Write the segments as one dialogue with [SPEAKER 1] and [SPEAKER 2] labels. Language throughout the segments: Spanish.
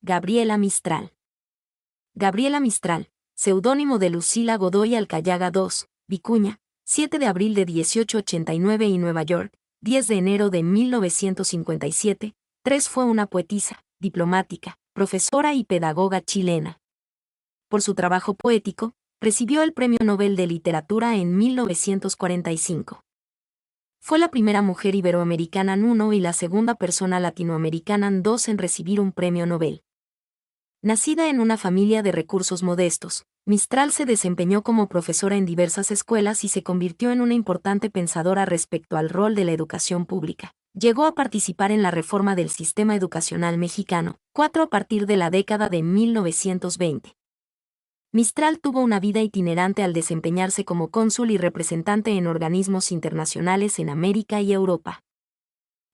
[SPEAKER 1] Gabriela Mistral. Gabriela Mistral, seudónimo de Lucila Godoy Alcayaga II, Vicuña, 7 de abril de 1889 y Nueva York, 10 de enero de 1957, 3 fue una poetisa, diplomática, profesora y pedagoga chilena. Por su trabajo poético, recibió el Premio Nobel de Literatura en 1945. Fue la primera mujer iberoamericana en uno y la segunda persona latinoamericana en dos en recibir un premio Nobel. Nacida en una familia de recursos modestos, Mistral se desempeñó como profesora en diversas escuelas y se convirtió en una importante pensadora respecto al rol de la educación pública. Llegó a participar en la reforma del sistema educacional mexicano, 4 a partir de la década de 1920. Mistral tuvo una vida itinerante al desempeñarse como cónsul y representante en organismos internacionales en América y Europa.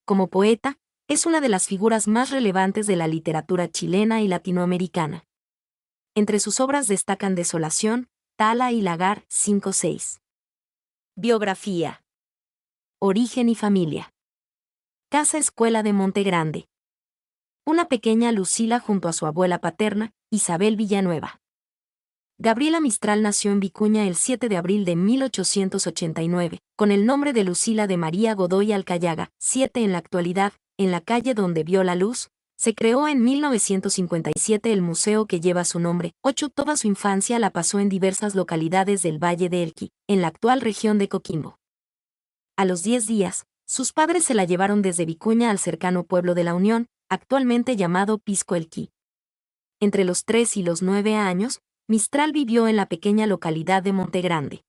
[SPEAKER 1] Como poeta, es una de las figuras más relevantes de la literatura chilena y latinoamericana. Entre sus obras destacan Desolación, Tala y Lagar, 5-6. Biografía. Origen y familia. Casa Escuela de Monte Grande. Una pequeña Lucila junto a su abuela paterna, Isabel Villanueva. Gabriela Mistral nació en Vicuña el 7 de abril de 1889, con el nombre de Lucila de María Godoy Alcayaga, 7 en la actualidad, en la calle donde vio la luz. Se creó en 1957 el museo que lleva su nombre. 8 Toda su infancia la pasó en diversas localidades del Valle de Elqui, en la actual región de Coquimbo. A los 10 días, sus padres se la llevaron desde Vicuña al cercano pueblo de La Unión, actualmente llamado Pisco Elqui. Entre los 3 y los 9 años, Mistral vivió en la pequeña localidad de Monte Grande.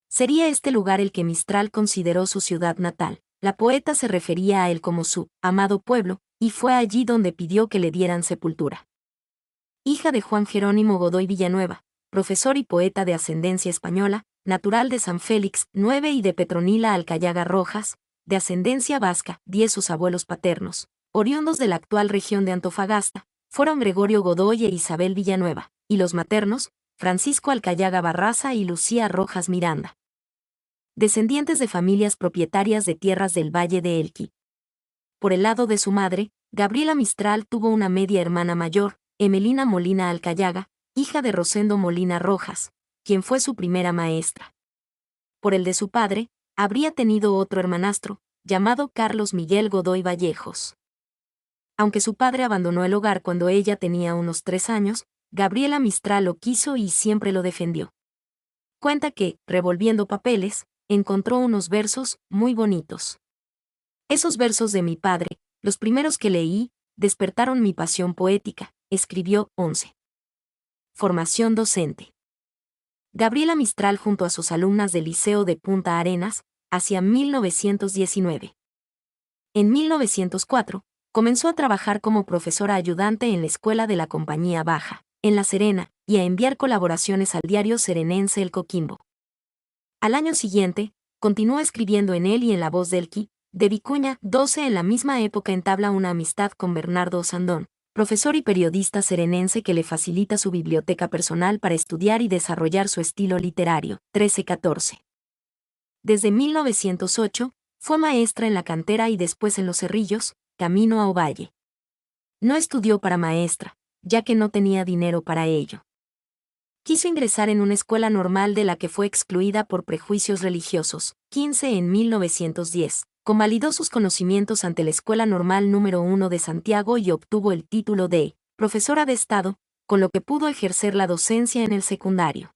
[SPEAKER 1] Sería este lugar el que Mistral consideró su ciudad natal. La poeta se refería a él como su amado pueblo, y fue allí donde pidió que le dieran sepultura. Hija de Juan Jerónimo Godoy Villanueva, profesor y poeta de ascendencia española, natural de San Félix, 9 y de Petronila Alcayaga Rojas, de ascendencia vasca, 10 sus abuelos paternos, oriundos de la actual región de Antofagasta, fueron Gregorio Godoy e Isabel Villanueva, y los maternos, Francisco Alcayaga Barraza y Lucía Rojas Miranda. Descendientes de familias propietarias de tierras del Valle de Elqui. Por el lado de su madre, Gabriela Mistral tuvo una media hermana mayor, Emelina Molina Alcayaga, hija de Rosendo Molina Rojas, quien fue su primera maestra. Por el de su padre, habría tenido otro hermanastro, llamado Carlos Miguel Godoy Vallejos. Aunque su padre abandonó el hogar cuando ella tenía unos 3 años, Gabriela Mistral lo quiso y siempre lo defendió. Cuenta que, revolviendo papeles, encontró unos versos muy bonitos. Esos versos de mi padre, los primeros que leí, despertaron mi pasión poética, escribió 11. Formación docente. Gabriela Mistral junto a sus alumnas del Liceo de Punta Arenas, hacia 1919. En 1904, comenzó a trabajar como profesora ayudante en la Escuela de la Compañía Baja, en La Serena, y a enviar colaboraciones al diario serenense El Coquimbo. Al año siguiente, continuó escribiendo en él y en La Voz del Elqui, de Vicuña. 12 En la misma época entabla una amistad con Bernardo Osandón, profesor y periodista serenense que le facilita su biblioteca personal para estudiar y desarrollar su estilo literario. 13-14. Desde 1908, fue maestra en La Cantera y después en Los Cerrillos, camino a Ovalle. No estudió para maestra, ya que no tenía dinero para ello. Quiso ingresar en una escuela normal de la que fue excluida por prejuicios religiosos. 15 En 1910, convalidó sus conocimientos ante la Escuela Normal número 1 de Santiago y obtuvo el título de profesora de Estado, con lo que pudo ejercer la docencia en el secundario.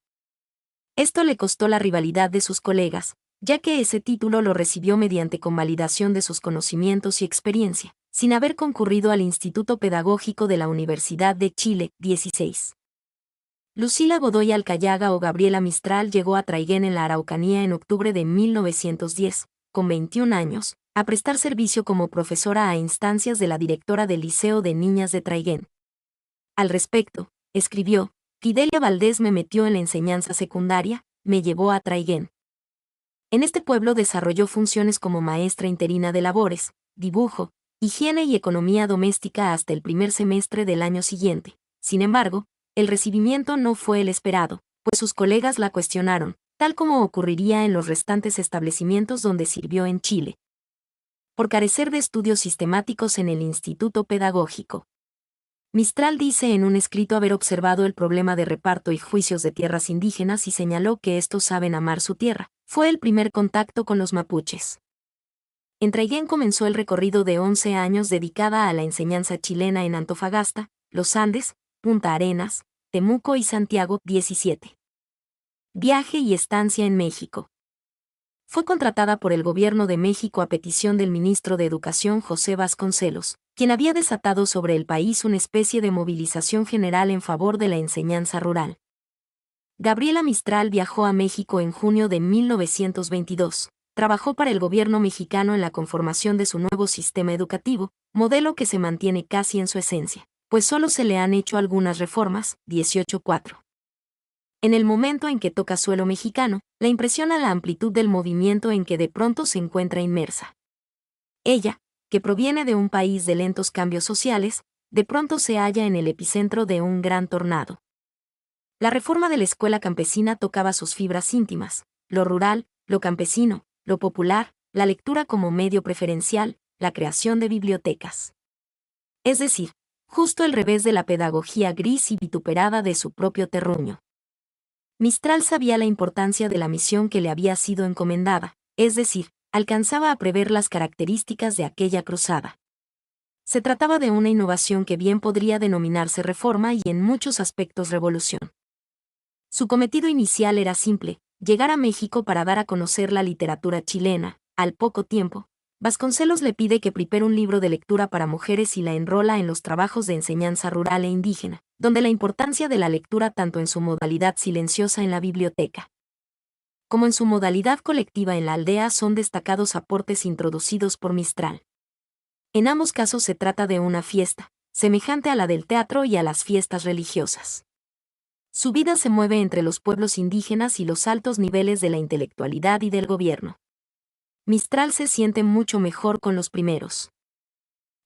[SPEAKER 1] Esto le costó la rivalidad de sus colegas, ya que ese título lo recibió mediante convalidación de sus conocimientos y experiencia, sin haber concurrido al Instituto Pedagógico de la Universidad de Chile. 16. Lucila Godoy Alcayaga o Gabriela Mistral llegó a Traiguén en la Araucanía en octubre de 1910, con 21 años, a prestar servicio como profesora a instancias de la directora del Liceo de Niñas de Traiguén. Al respecto, escribió, Fidelia Valdés me metió en la enseñanza secundaria, me llevó a Traiguén. En este pueblo desarrolló funciones como maestra interina de labores, dibujo, higiene y economía doméstica hasta el primer semestre del año siguiente. Sin embargo, el recibimiento no fue el esperado, pues sus colegas la cuestionaron, tal como ocurriría en los restantes establecimientos donde sirvió en Chile, por carecer de estudios sistemáticos en el Instituto Pedagógico. Mistral dice en un escrito haber observado el problema de reparto y juicios de tierras indígenas y señaló que estos saben amar su tierra. Fue el primer contacto con los mapuches. En Traiguén comenzó el recorrido de 11 años dedicada a la enseñanza chilena en Antofagasta, Los Andes, Punta Arenas, Temuco y Santiago. 17. Viaje y estancia en México. Fue contratada por el Gobierno de México a petición del ministro de Educación José Vasconcelos, quien había desatado sobre el país una especie de movilización general en favor de la enseñanza rural. Gabriela Mistral viajó a México en junio de 1922. Trabajó para el gobierno mexicano en la conformación de su nuevo sistema educativo, modelo que se mantiene casi en su esencia, pues solo se le han hecho algunas reformas. 18.4. En el momento en que toca suelo mexicano, la impresiona la amplitud del movimiento en que de pronto se encuentra inmersa. Ella, que proviene de un país de lentos cambios sociales, de pronto se halla en el epicentro de un gran tornado. La reforma de la escuela campesina tocaba sus fibras íntimas, lo rural, lo campesino, lo popular, la lectura como medio preferencial, la creación de bibliotecas. Es decir, justo el revés de la pedagogía gris y vituperada de su propio terruño. Mistral sabía la importancia de la misión que le había sido encomendada, es decir, alcanzaba a prever las características de aquella cruzada. Se trataba de una innovación que bien podría denominarse reforma y en muchos aspectos revolución. Su cometido inicial era simple: llegar a México para dar a conocer la literatura chilena. Al poco tiempo, Vasconcelos le pide que prepare un libro de lectura para mujeres y la enrola en los trabajos de enseñanza rural e indígena, donde la importancia de la lectura tanto en su modalidad silenciosa en la biblioteca como en su modalidad colectiva en la aldea son destacados aportes introducidos por Mistral. En ambos casos se trata de una fiesta, semejante a la del teatro y a las fiestas religiosas. Su vida se mueve entre los pueblos indígenas y los altos niveles de la intelectualidad y del gobierno. Mistral se siente mucho mejor con los primeros.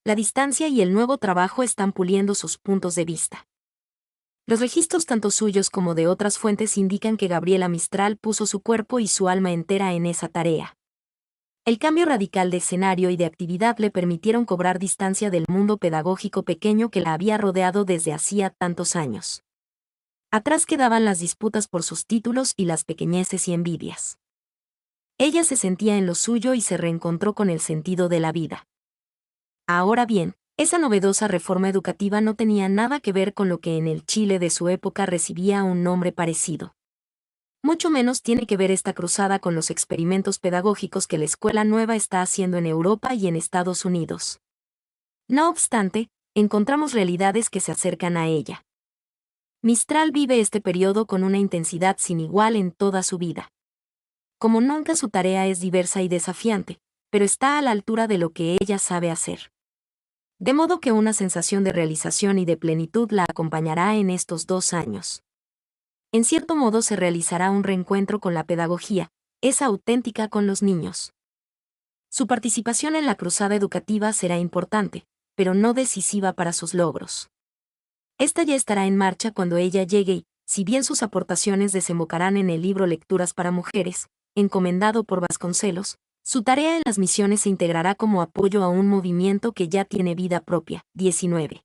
[SPEAKER 1] La distancia y el nuevo trabajo están puliendo sus puntos de vista. Los registros tanto suyos como de otras fuentes indican que Gabriela Mistral puso su cuerpo y su alma entera en esa tarea. El cambio radical de escenario y de actividad le permitieron cobrar distancia del mundo pedagógico pequeño que la había rodeado desde hacía tantos años. Atrás quedaban las disputas por sus títulos y las pequeñeces y envidias. Ella se sentía en lo suyo y se reencontró con el sentido de la vida. Ahora bien, esa novedosa reforma educativa no tenía nada que ver con lo que en el Chile de su época recibía un nombre parecido. Mucho menos tiene que ver esta cruzada con los experimentos pedagógicos que la Escuela Nueva está haciendo en Europa y en Estados Unidos. No obstante, encontramos realidades que se acercan a ella. Mistral vive este periodo con una intensidad sin igual en toda su vida. Como nunca, su tarea es diversa y desafiante, pero está a la altura de lo que ella sabe hacer. De modo que una sensación de realización y de plenitud la acompañará en estos 2 años. En cierto modo se realizará un reencuentro con la pedagogía, esa auténtica con los niños. Su participación en la cruzada educativa será importante, pero no decisiva para sus logros. Esta ya estará en marcha cuando ella llegue y, si bien sus aportaciones desembocarán en el libro Lecturas para Mujeres, encomendado por Vasconcelos, su tarea en las misiones se integrará como apoyo a un movimiento que ya tiene vida propia. 19.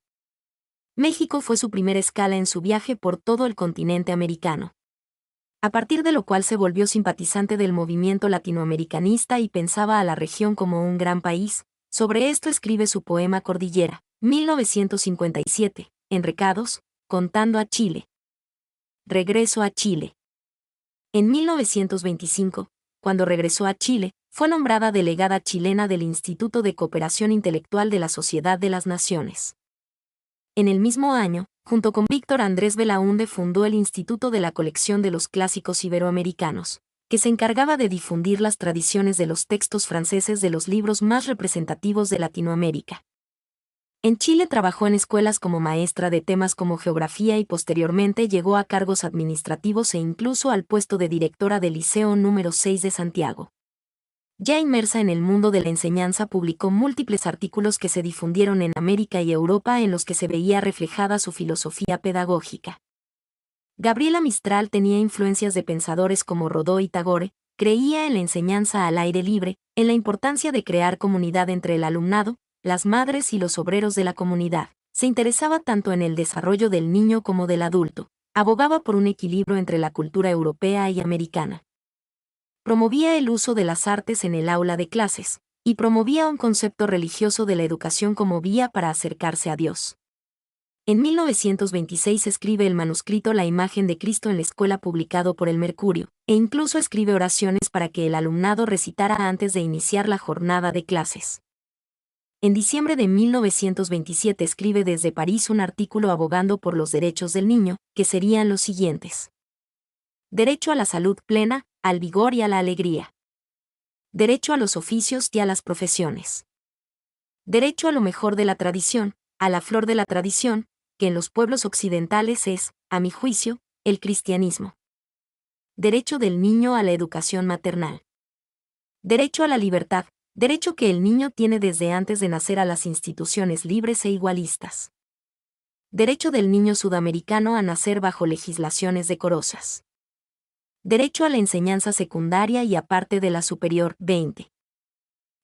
[SPEAKER 1] México fue su primera escala en su viaje por todo el continente americano. A partir de lo cual se volvió simpatizante del movimiento latinoamericanista y pensaba a la región como un gran país. Sobre esto escribe su poema Cordillera, 1957, en Recados, contando a Chile. Regreso a Chile. En 1925, cuando regresó a Chile, fue nombrada delegada chilena del Instituto de Cooperación Intelectual de la Sociedad de las Naciones. En el mismo año, junto con Víctor Andrés Belaúnde fundó el Instituto de la Colección de los Clásicos Iberoamericanos, que se encargaba de difundir las tradiciones de los textos franceses de los libros más representativos de Latinoamérica. En Chile trabajó en escuelas como maestra de temas como geografía y posteriormente llegó a cargos administrativos e incluso al puesto de directora del Liceo número 6 de Santiago. Ya inmersa en el mundo de la enseñanza, publicó múltiples artículos que se difundieron en América y Europa en los que se veía reflejada su filosofía pedagógica. Gabriela Mistral tenía influencias de pensadores como Rodó y Tagore, creía en la enseñanza al aire libre, en la importancia de crear comunidad entre el alumnado, las madres y los obreros de la comunidad. Se interesaba tanto en el desarrollo del niño como del adulto. Abogaba por un equilibrio entre la cultura europea y americana. Promovía el uso de las artes en el aula de clases, y promovía un concepto religioso de la educación como vía para acercarse a Dios. En 1926 escribe el manuscrito La imagen de Cristo en la escuela publicado por el Mercurio, e incluso escribe oraciones para que el alumnado recitara antes de iniciar la jornada de clases. En diciembre de 1927 escribe desde París un artículo abogando por los derechos del niño, que serían los siguientes. Derecho a la salud plena, al vigor y a la alegría. Derecho a los oficios y a las profesiones. Derecho a lo mejor de la tradición, a la flor de la tradición, que en los pueblos occidentales es, a mi juicio, el cristianismo. Derecho del niño a la educación maternal. Derecho a la libertad, derecho que el niño tiene desde antes de nacer a las instituciones libres e igualistas. Derecho del niño sudamericano a nacer bajo legislaciones decorosas. Derecho a la enseñanza secundaria y aparte de la superior. 20.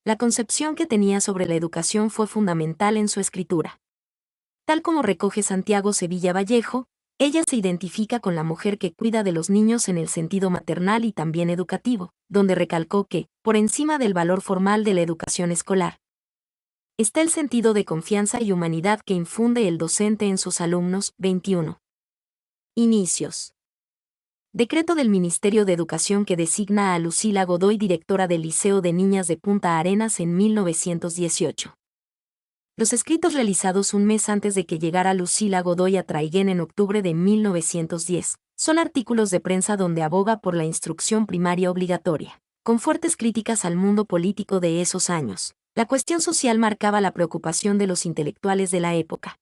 [SPEAKER 1] La concepción que tenía sobre la educación fue fundamental en su escritura. Tal como recoge Santiago Sevilla Vallejo, ella se identifica con la mujer que cuida de los niños en el sentido maternal y también educativo, donde recalcó que, por encima del valor formal de la educación escolar, está el sentido de confianza y humanidad que infunde el docente en sus alumnos. 21. Inicios. Decreto del Ministerio de Educación que designa a Lucila Godoy directora del Liceo de Niñas de Punta Arenas en 1918. Los escritos realizados un mes antes de que llegara Lucila Godoy a Traiguén en octubre de 1910 son artículos de prensa donde aboga por la instrucción primaria obligatoria, con fuertes críticas al mundo político de esos años. La cuestión social marcaba la preocupación de los intelectuales de la época.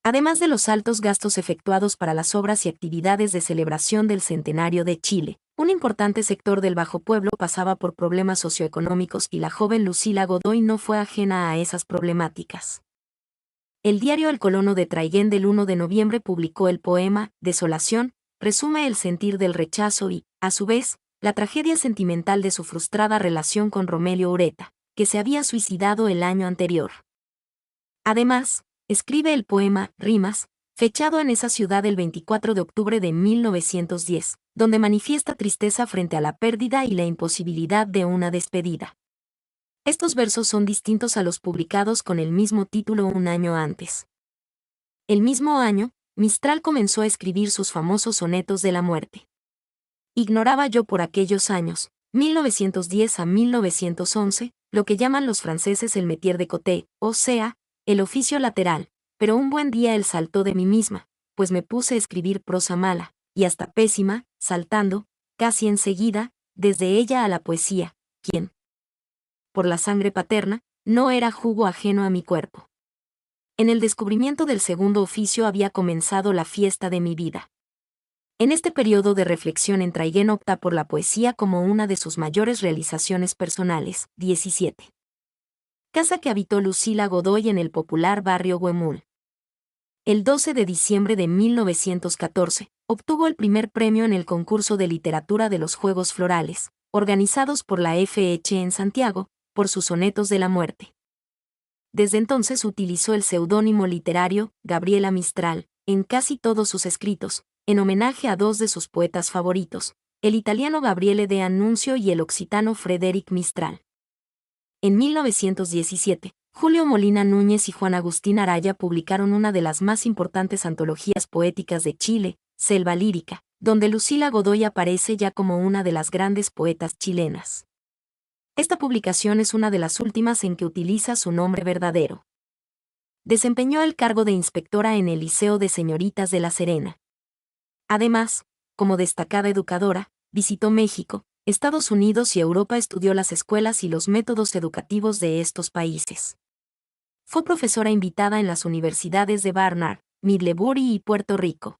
[SPEAKER 1] Además de los altos gastos efectuados para las obras y actividades de celebración del centenario de Chile, un importante sector del Bajo Pueblo pasaba por problemas socioeconómicos y la joven Lucila Godoy no fue ajena a esas problemáticas. El diario El Colono de Traiguén del 1 de noviembre publicó el poema Desolación, resume el sentir del rechazo y, a su vez, la tragedia sentimental de su frustrada relación con Romelio Ureta, que se había suicidado el año anterior. Además, escribe el poema Rimas, fechado en esa ciudad el 24 de octubre de 1910, donde manifiesta tristeza frente a la pérdida y la imposibilidad de una despedida. Estos versos son distintos a los publicados con el mismo título un año antes. El mismo año, Mistral comenzó a escribir sus famosos sonetos de la muerte. Ignoraba yo por aquellos años, 1910 a 1911, lo que llaman los franceses el métier de côté, o sea, el oficio lateral, pero un buen día él saltó de mí misma, pues me puse a escribir prosa mala, y hasta pésima, saltando, casi enseguida, desde ella a la poesía, quien, por la sangre paterna, no era jugo ajeno a mi cuerpo. En el descubrimiento del segundo oficio había comenzado la fiesta de mi vida. En este periodo de reflexión en Traiguén opta por la poesía como una de sus mayores realizaciones personales. 17. Casa que habitó Lucila Godoy en el popular barrio Huemul. El 12 de diciembre de 1914, obtuvo el primer premio en el concurso de literatura de los Juegos Florales, organizados por la FH en Santiago, por sus sonetos de la muerte. Desde entonces utilizó el seudónimo literario, Gabriela Mistral, en casi todos sus escritos, en homenaje a dos de sus poetas favoritos, el italiano Gabriele de Annunzio y el occitano Frédéric Mistral. En 1917, Julio Molina Núñez y Juan Agustín Araya publicaron una de las más importantes antologías poéticas de Chile, Selva Lírica, donde Lucila Godoy aparece ya como una de las grandes poetas chilenas. Esta publicación es una de las últimas en que utiliza su nombre verdadero. Desempeñó el cargo de inspectora en el Liceo de Señoritas de La Serena. Además, como destacada educadora, visitó México, Estados Unidos y Europa, estudió las escuelas y los métodos educativos de estos países. Fue profesora invitada en las universidades de Barnard, Midlebury y Puerto Rico.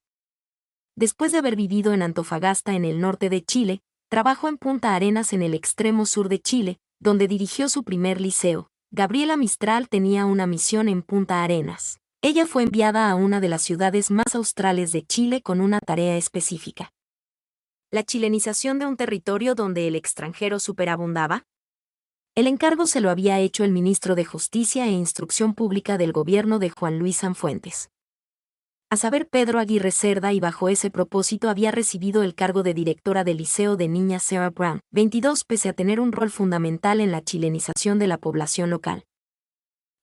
[SPEAKER 1] Después de haber vivido en Antofagasta en el norte de Chile, trabajó en Punta Arenas en el extremo sur de Chile, donde dirigió su primer liceo. Gabriela Mistral tenía una misión en Punta Arenas. Ella fue enviada a una de las ciudades más australes de Chile con una tarea específica. La chilenización de un territorio donde el extranjero superabundaba. El encargo se lo había hecho el ministro de Justicia e Instrucción Pública del gobierno de Juan Luis Sanfuentes. A saber, Pedro Aguirre Cerda, y bajo ese propósito había recibido el cargo de directora del Liceo de Niñas Sarah Brown, 22, pese a tener un rol fundamental en la chilenización de la población local.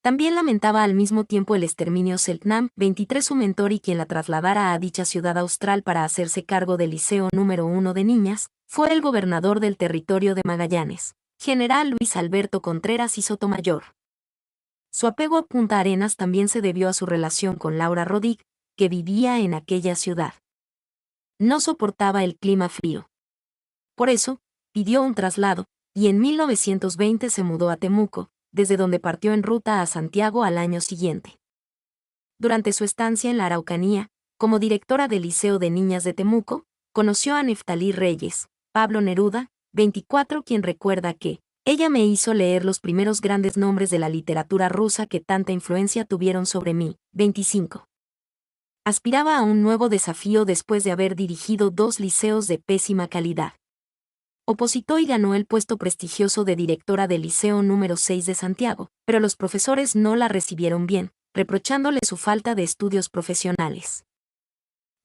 [SPEAKER 1] También lamentaba al mismo tiempo el exterminio Selknam, 23, su mentor y quien la trasladara a dicha ciudad austral para hacerse cargo del Liceo número 1 de niñas, fue el gobernador del territorio de Magallanes, general Luis Alberto Contreras y Sotomayor. Su apego a Punta Arenas también se debió a su relación con Laura Rodríguez, que vivía en aquella ciudad. No soportaba el clima frío. Por eso, pidió un traslado, y en 1920 se mudó a Temuco, desde donde partió en ruta a Santiago al año siguiente. Durante su estancia en la Araucanía, como directora del Liceo de Niñas de Temuco, conoció a Neftalí Reyes, Pablo Neruda, 24, quien recuerda que ella me hizo leer los primeros grandes nombres de la literatura rusa que tanta influencia tuvieron sobre mí, 25. Aspiraba a un nuevo desafío después de haber dirigido 2 liceos de pésima calidad. Opositó y ganó el puesto prestigioso de directora del Liceo número 6 de Santiago, pero los profesores no la recibieron bien, reprochándole su falta de estudios profesionales.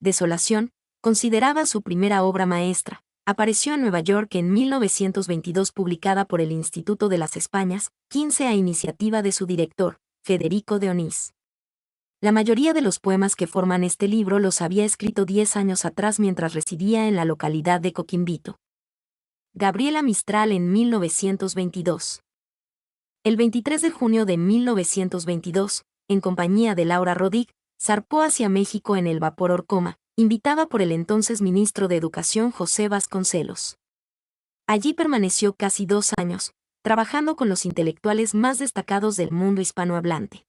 [SPEAKER 1] Desolación, consideraba su primera obra maestra, apareció en Nueva York en 1922, publicada por el Instituto de las Españas, 15, a iniciativa de su director, Federico de Onís. La mayoría de los poemas que forman este libro los había escrito 10 años atrás mientras residía en la localidad de Coquimbito. Gabriela Mistral en 1922. El 23 de junio de 1922, en compañía de Laura Rodríguez, zarpó hacia México en el vapor Orcoma, invitada por el entonces ministro de Educación José Vasconcelos. Allí permaneció casi 2 años, trabajando con los intelectuales más destacados del mundo hispanohablante.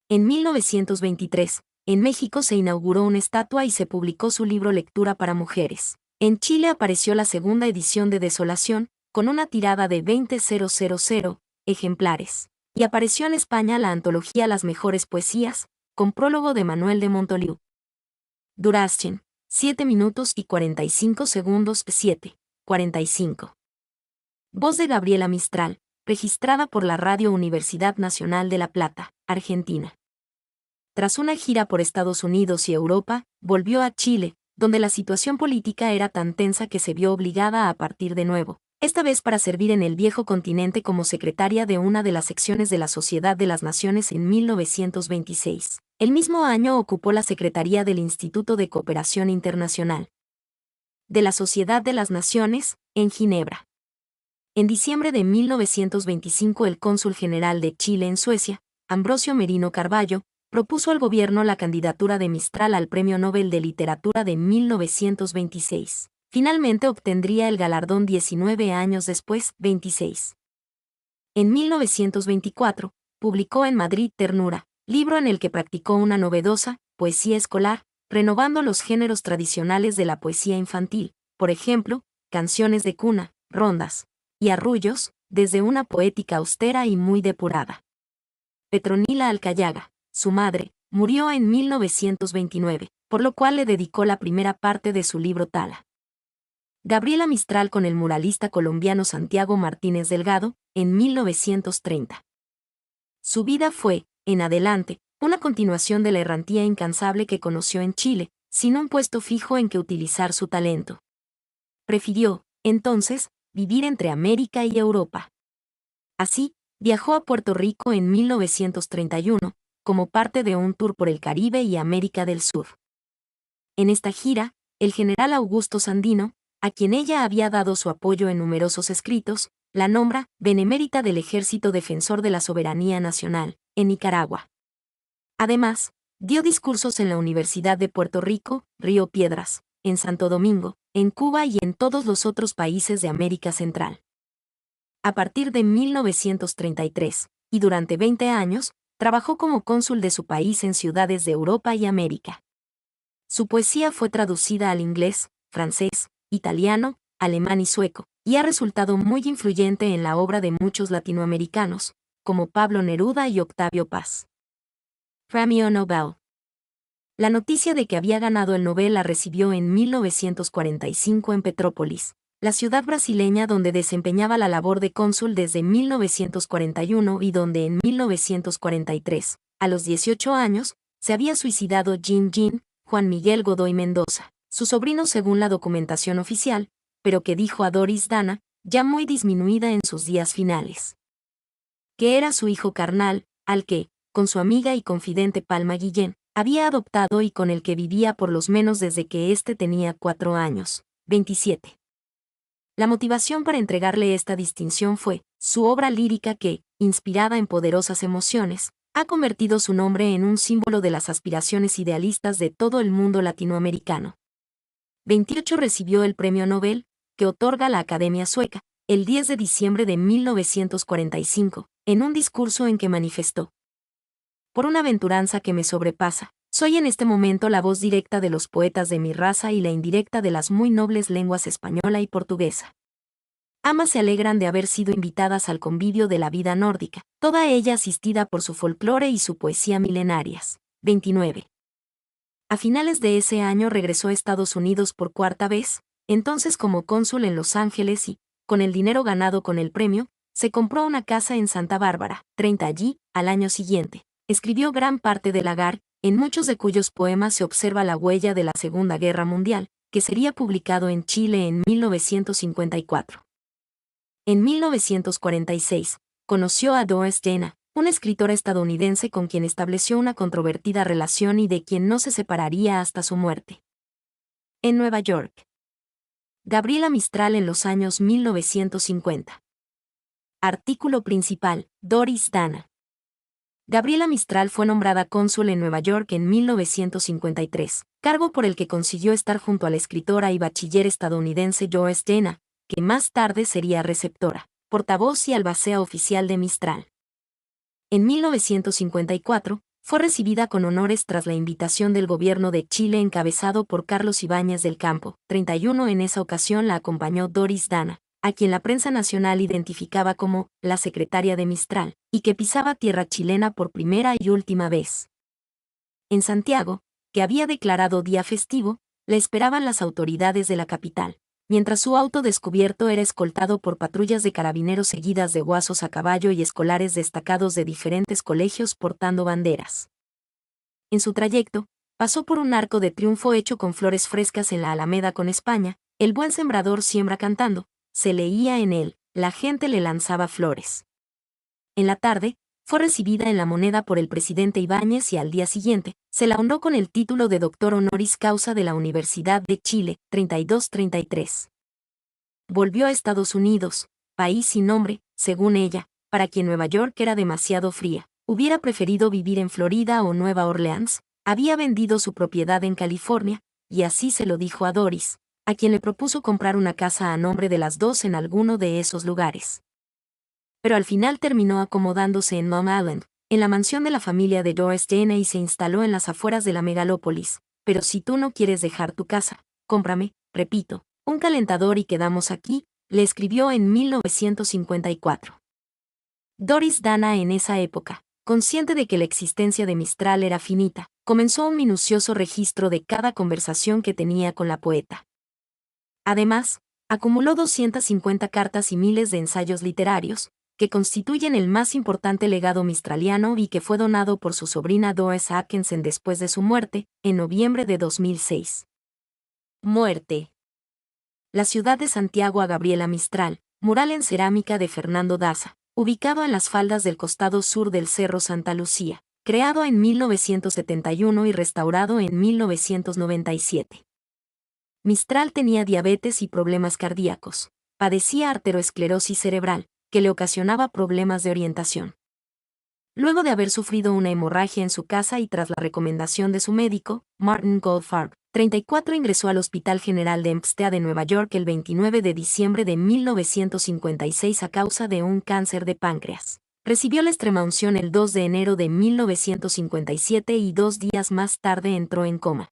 [SPEAKER 1] En 1923, en México se inauguró una estatua y se publicó su libro Lectura para Mujeres. En Chile apareció la segunda edición de Desolación, con una tirada de 20.000 ejemplares. Y apareció en España la antología Las Mejores Poesías, con prólogo de Manuel de Montoliu. Duración: 7 minutos y 45 segundos. 7:45. Voz de Gabriela Mistral, registrada por la Radio Universidad Nacional de La Plata, Argentina. Tras una gira por Estados Unidos y Europa, volvió a Chile, donde la situación política era tan tensa que se vio obligada a partir de nuevo, esta vez para servir en el viejo continente como secretaria de una de las secciones de la Sociedad de las Naciones en 1926. El mismo año ocupó la Secretaría del Instituto de Cooperación Internacional de la Sociedad de las Naciones, en Ginebra. En diciembre de 1925, el cónsul general de Chile en Suecia, Ambrosio Merino Carballo, propuso al gobierno la candidatura de Mistral al Premio Nobel de Literatura de 1926. Finalmente obtendría el galardón 19 años después, 26. En 1924, publicó en Madrid Ternura, libro en el que practicó una novedosa poesía escolar, renovando los géneros tradicionales de la poesía infantil, por ejemplo, canciones de cuna, rondas y arrullos, desde una poética austera y muy depurada. Petronila Alcayaga, su madre, murió en 1929, por lo cual le dedicó la primera parte de su libro Tala. Gabriela Mistral con el muralista colombiano Santiago Martínez Delgado, en 1930. Su vida fue, en adelante, una continuación de la errantía incansable que conoció en Chile, sin un puesto fijo en que utilizar su talento. Prefirió, entonces, vivir entre América y Europa. Así, viajó a Puerto Rico en 1931, como parte de un tour por el Caribe y América del Sur. En esta gira, el general Augusto Sandino, a quien ella había dado su apoyo en numerosos escritos, la nombra benemérita del Ejército Defensor de la Soberanía Nacional, en Nicaragua. Además, dio discursos en la Universidad de Puerto Rico, Río Piedras, en Santo Domingo, en Cuba y en todos los otros países de América Central. A partir de 1933, y durante 20 años, trabajó como cónsul de su país en ciudades de Europa y América. Su poesía fue traducida al inglés, francés, italiano, alemán y sueco, y ha resultado muy influyente en la obra de muchos latinoamericanos, como Pablo Neruda y Octavio Paz. Premio Nobel. La noticia de que había ganado el Nobel la recibió en 1945 en Petrópolis, la ciudad brasileña donde desempeñaba la labor de cónsul desde 1941 y donde en 1943, a los 18 años, se había suicidado Jean Juan Miguel Godoy Mendoza, su sobrino según la documentación oficial, pero que dijo a Doris Dana, ya muy disminuida en sus días finales, que era su hijo carnal, al que, con su amiga y confidente Palma Guillén, había adoptado y con el que vivía por lo menos desde que éste tenía 4 años, 27. La motivación para entregarle esta distinción fue su obra lírica que, inspirada en poderosas emociones, ha convertido su nombre en un símbolo de las aspiraciones idealistas de todo el mundo latinoamericano. 28 recibió el Premio Nobel, que otorga la Academia Sueca, el 10 de diciembre de 1945, en un discurso en que manifestó: por una aventuranza que me sobrepasa, soy en este momento la voz directa de los poetas de mi raza y la indirecta de las muy nobles lenguas española y portuguesa. Ambas se alegran de haber sido invitadas al convivio de la vida nórdica, toda ella asistida por su folclore y su poesía milenarias. 29. A finales de ese año regresó a Estados Unidos por 4ª vez, entonces como cónsul en Los Ángeles y, con el dinero ganado con el premio, se compró una casa en Santa Bárbara, 30 allí, al año siguiente. Escribió gran parte del Lagar, en muchos de cuyos poemas se observa la huella de la Segunda Guerra Mundial, que sería publicado en Chile en 1954. En 1946, conoció a Doris Dana, una escritora estadounidense con quien estableció una controvertida relación y de quien no se separaría hasta su muerte. En Nueva York. Gabriela Mistral en los años 1950. Artículo principal, Doris Dana. Gabriela Mistral fue nombrada cónsul en Nueva York en 1953, cargo por el que consiguió estar junto a la escritora y bachiller estadounidense Doris Dana, que más tarde sería receptora, portavoz y albacea oficial de Mistral. En 1954, fue recibida con honores tras la invitación del gobierno de Chile encabezado por Carlos Ibáñez del Campo. 31 En esa ocasión la acompañó Doris Dana, a quien la prensa nacional identificaba como la secretaria de Mistral, y que pisaba tierra chilena por primera y última vez. En Santiago, que había declarado día festivo, la esperaban las autoridades de la capital, mientras su auto descubierto era escoltado por patrullas de carabineros seguidas de guasos a caballo y escolares destacados de diferentes colegios portando banderas. En su trayecto, pasó por un arco de triunfo hecho con flores frescas en la Alameda con España, el buen sembrador siembra cantando, se leía en él, la gente le lanzaba flores. En la tarde, fue recibida en La Moneda por el presidente Ibáñez y al día siguiente, se la honró con el título de doctor honoris causa de la Universidad de Chile, 32-33. Volvió a Estados Unidos, país sin nombre, según ella, para quien Nueva York era demasiado fría, hubiera preferido vivir en Florida o Nueva Orleans, había vendido su propiedad en California, y así se lo dijo a Doris, a quien le propuso comprar una casa a nombre de las dos en alguno de esos lugares. Pero al final terminó acomodándose en Long Island, en la mansión de la familia de Doris Dana y se instaló en las afueras de la megalópolis. Pero si tú no quieres dejar tu casa, cómprame, repito, un calentador y quedamos aquí, le escribió en 1954. Doris Dana en esa época, consciente de que la existencia de Mistral era finita, comenzó un minucioso registro de cada conversación que tenía con la poeta. Además, acumuló 250 cartas y miles de ensayos literarios, que constituyen el más importante legado mistraliano y que fue donado por su sobrina Doris Atkinson después de su muerte, en noviembre de 2006. Muerte. La ciudad de Santiago a Gabriela Mistral, mural en cerámica de Fernando Daza, ubicado en las faldas del costado sur del Cerro Santa Lucía, creado en 1971 y restaurado en 1997. Mistral tenía diabetes y problemas cardíacos, padecía arteriosclerosis cerebral, que le ocasionaba problemas de orientación. Luego de haber sufrido una hemorragia en su casa y tras la recomendación de su médico, Martin Goldfarb, 34 ingresó al Hospital General de Hempstead de Nueva York el 29 de diciembre de 1956 a causa de un cáncer de páncreas. Recibió la extremaunción el 2 de enero de 1957 y 2 días más tarde entró en coma.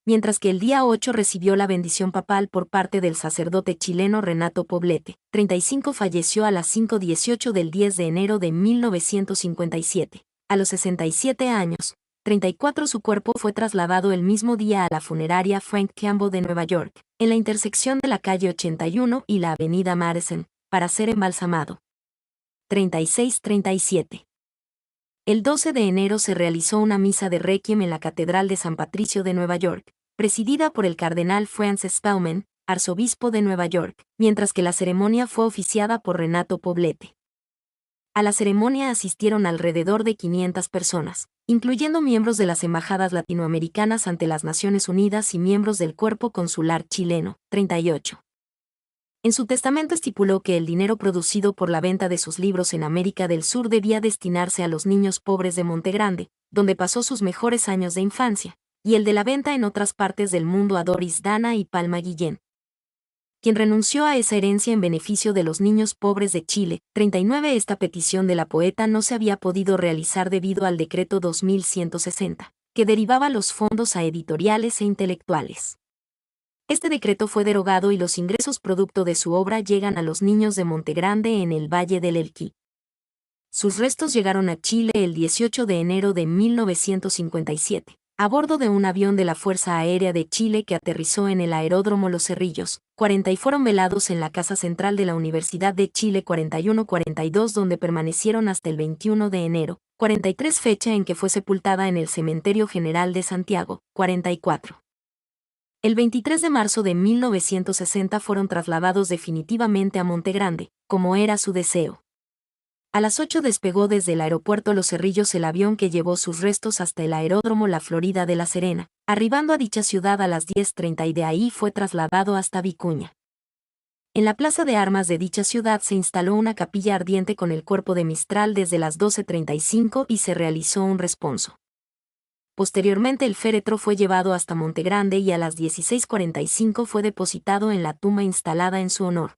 [SPEAKER 1] Mientras que el día 8 recibió la bendición papal por parte del sacerdote chileno Renato Poblete, 35 falleció a las 5:18 del 10 de enero de 1957, a los 67 años, 34. Su cuerpo fue trasladado el mismo día a la funeraria Frank Campbell de Nueva York, en la intersección de la calle 81 y la avenida Madison, para ser embalsamado. 36-37. El 12 de enero se realizó una misa de requiem en la Catedral de San Patricio de Nueva York, presidida por el cardenal Francis Spellman, arzobispo de Nueva York, mientras que la ceremonia fue oficiada por Renato Poblete. A la ceremonia asistieron alrededor de 500 personas, incluyendo miembros de las embajadas latinoamericanas ante las Naciones Unidas y miembros del cuerpo consular chileno. 38. En su testamento estipuló que el dinero producido por la venta de sus libros en América del Sur debía destinarse a los niños pobres de Montegrande, donde pasó sus mejores años de infancia, y el de la venta en otras partes del mundo a Doris Dana y Palma Guillén, quien renunció a esa herencia en beneficio de los niños pobres de Chile. 39. Esta petición de la poeta no se había podido realizar debido al decreto 2160, que derivaba los fondos a editoriales e intelectuales. Este decreto fue derogado y los ingresos producto de su obra llegan a los niños de Montegrande en el Valle del Elqui. Sus restos llegaron a Chile el 18 de enero de 1957. A bordo de un avión de la Fuerza Aérea de Chile que aterrizó en el aeródromo Los Cerrillos, 40 y fueron velados en la Casa Central de la Universidad de Chile 41-42 donde permanecieron hasta el 21 de enero, 43 fecha en que fue sepultada en el Cementerio General de Santiago, 44. El 23 de marzo de 1960 fueron trasladados definitivamente a Montegrande, como era su deseo. A las 8 despegó desde el aeropuerto Los Cerrillos el avión que llevó sus restos hasta el aeródromo La Florida de La Serena, arribando a dicha ciudad a las 10:30 y de ahí fue trasladado hasta Vicuña. En la plaza de armas de dicha ciudad se instaló una capilla ardiente con el cuerpo de Mistral desde las 12:35 y se realizó un responso. Posteriormente el féretro fue llevado hasta Montegrande y a las 16:45 fue depositado en la tumba instalada en su honor.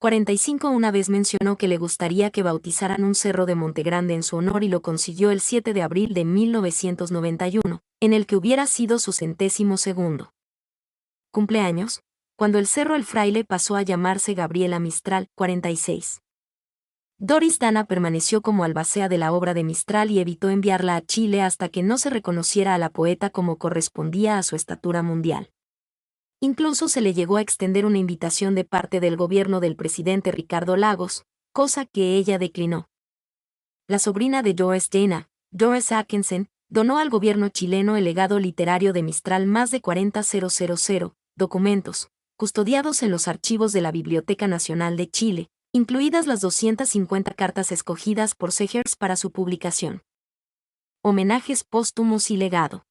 [SPEAKER 1] 45. Una vez mencionó que le gustaría que bautizaran un cerro de Montegrande en su honor y lo consiguió el 7 de abril de 1991, en el que hubiera sido su 102º cumpleaños, cuando el Cerro El Fraile pasó a llamarse Gabriela Mistral. 46. Doris Dana permaneció como albacea de la obra de Mistral y evitó enviarla a Chile hasta que no se reconociera a la poeta como correspondía a su estatura mundial. Incluso se le llegó a extender una invitación de parte del gobierno del presidente Ricardo Lagos, cosa que ella declinó. La sobrina de Doris Dana, Doris Atkinson, donó al gobierno chileno el legado literario de Mistral, más de 40.000 documentos, custodiados en los archivos de la Biblioteca Nacional de Chile, incluidas las 250 cartas escogidas por Segers para su publicación. Homenajes póstumos y legado.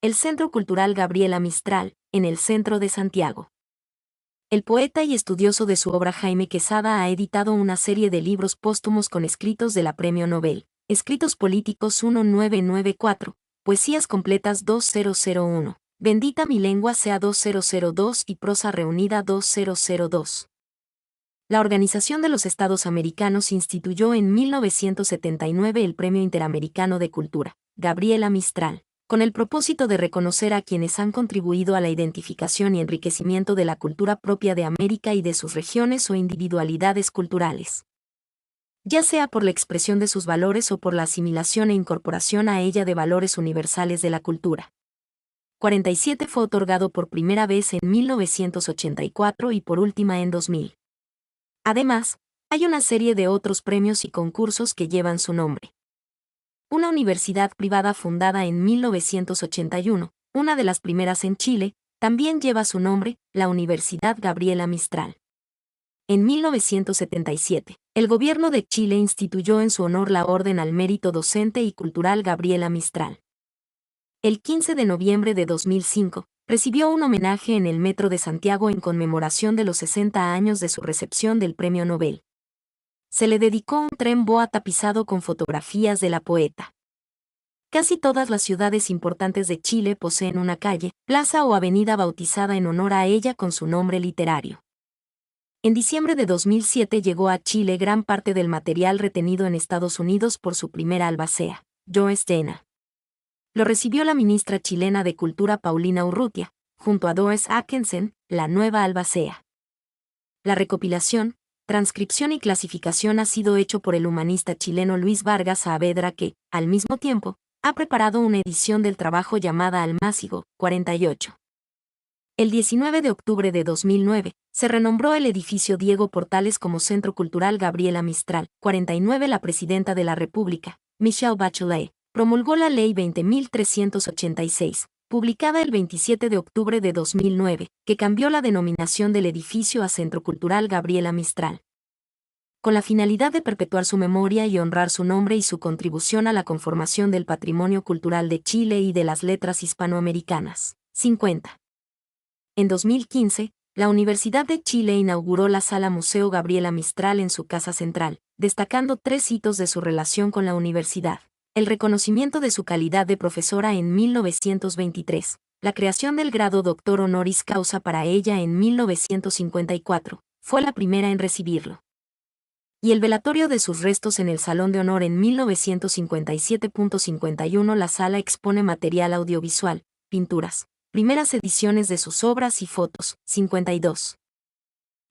[SPEAKER 1] El Centro Cultural Gabriela Mistral, en el centro de Santiago. El poeta y estudioso de su obra Jaime Quesada ha editado una serie de libros póstumos con escritos de la Premio Nobel, Escritos Políticos 1994, Poesías Completas 2001, Bendita mi lengua sea 2002 y Prosa Reunida 2002. La Organización de los Estados Americanos instituyó en 1979 el Premio Interamericano de Cultura, Gabriela Mistral, con el propósito de reconocer a quienes han contribuido a la identificación y enriquecimiento de la cultura propia de América y de sus regiones o individualidades culturales, ya sea por la expresión de sus valores o por la asimilación e incorporación a ella de valores universales de la cultura. 47 fue otorgado por primera vez en 1984 y por última en 2000. Además, hay una serie de otros premios y concursos que llevan su nombre. Una universidad privada fundada en 1981, una de las primeras en Chile, también lleva su nombre, la Universidad Gabriela Mistral. En 1977, el gobierno de Chile instituyó en su honor la Orden al Mérito Docente y Cultural Gabriela Mistral. El 15 de noviembre de 2005, recibió un homenaje en el Metro de Santiago en conmemoración de los 60 años de su recepción del Premio Nobel. Se le dedicó un tren boa tapizado con fotografías de la poeta. Casi todas las ciudades importantes de Chile poseen una calle, plaza o avenida bautizada en honor a ella con su nombre literario. En diciembre de 2007 llegó a Chile gran parte del material retenido en Estados Unidos por su primera albacea, Doris Dana. Lo recibió la ministra chilena de Cultura Paulina Urrutia, junto a Doris Atkinson, la nueva albacea. La recopilación, transcripción y clasificación ha sido hecho por el humanista chileno Luis Vargas Saavedra que, al mismo tiempo, ha preparado una edición del trabajo llamada Almácigo, 48. El 19 de octubre de 2009, se renombró el edificio Diego Portales como Centro Cultural Gabriela Mistral, 49. La presidenta de la República, Michelle Bachelet, promulgó la Ley 20.386, publicada el 27 de octubre de 2009, que cambió la denominación del edificio a Centro Cultural Gabriela Mistral, con la finalidad de perpetuar su memoria y honrar su nombre y su contribución a la conformación del patrimonio cultural de Chile y de las letras hispanoamericanas. 50. En 2015, la Universidad de Chile inauguró la Sala Museo Gabriela Mistral en su casa central, destacando 3 hitos de su relación con la universidad: el reconocimiento de su calidad de profesora en 1923, la creación del grado doctor honoris causa para ella en 1954, fue la primera en recibirlo, y el velatorio de sus restos en el Salón de Honor en 1957. La sala expone material audiovisual, pinturas, primeras ediciones de sus obras y fotos. 52.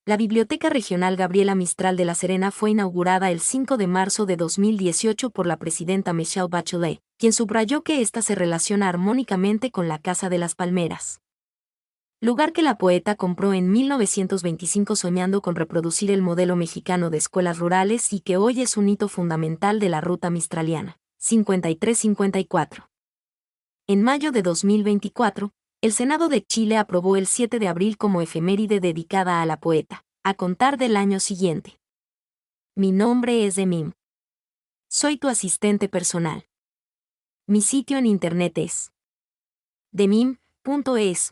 [SPEAKER 1] La Biblioteca Regional Gabriela Mistral de La Serena fue inaugurada el 5 de marzo de 2018 por la presidenta Michelle Bachelet, quien subrayó que ésta se relaciona armónicamente con la Casa de las Palmeras, lugar que la poeta compró en 1925 soñando con reproducir el modelo mexicano de escuelas rurales y que hoy es un hito fundamental de la ruta mistraliana. 53-54. En mayo de 2024, el Senado de Chile aprobó el 7 de abril como efeméride dedicada a la poeta, a contar del año siguiente. Mi nombre es Demim. Soy tu asistente personal. Mi sitio en internet es demim.es.tl.